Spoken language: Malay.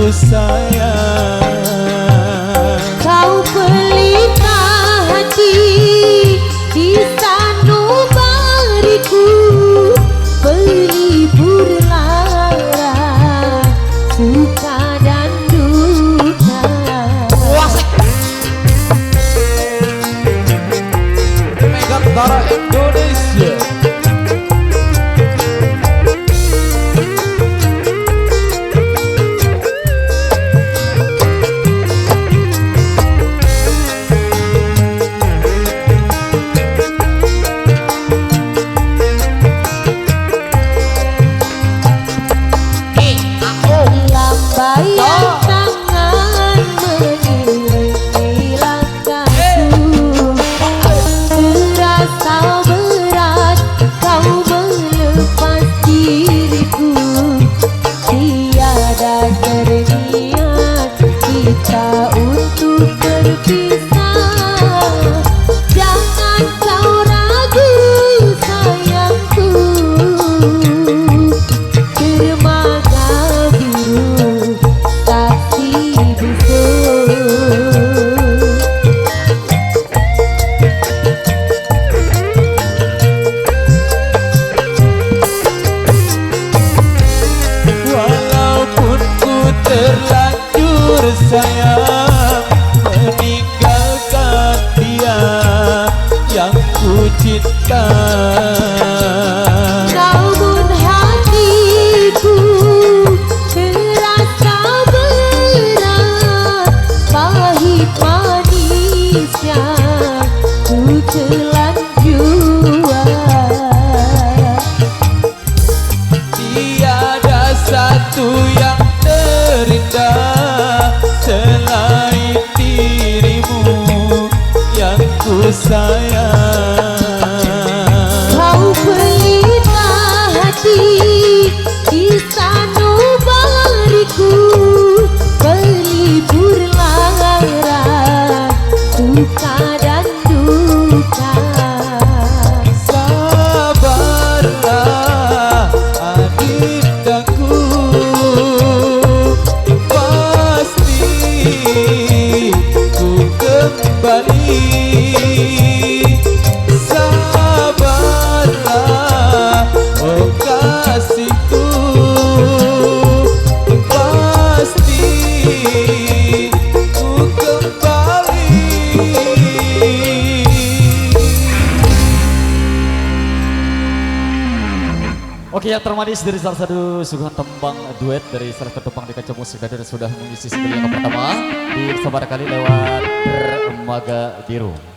ku sayang. Kau pelita hati di sanubariku, pelipur lara suka dan duka. Megantara Indonesia. Bayang tangan mengiringi langkahku, terasa berat kau melepas diriku. Tiada terniat kita untuk berpisah. Jangan kau ragu sayangku, dermaga biru saksi bisu. Walaupun ku terlanjur sayang meninggalkan dia yang ku cinta, Namun hatiku terasa berat, pahit manisnya ku telan jua. tiada satu yang terindah selain dirimu yang ku sayang. Kau pelita hati di sanubariku, pelipur lara suka dan duka. Sabarlah adindaku, pasti ku kembali. Sabarlah oh kasihku, pasti ku kembali. Oke, yang termanis dari salah satu suguhan tembang duet dari salah satu tembang di kaca musik dan sudah mengisi segala yang pertama di sabar kali lewat Dermaga Biru.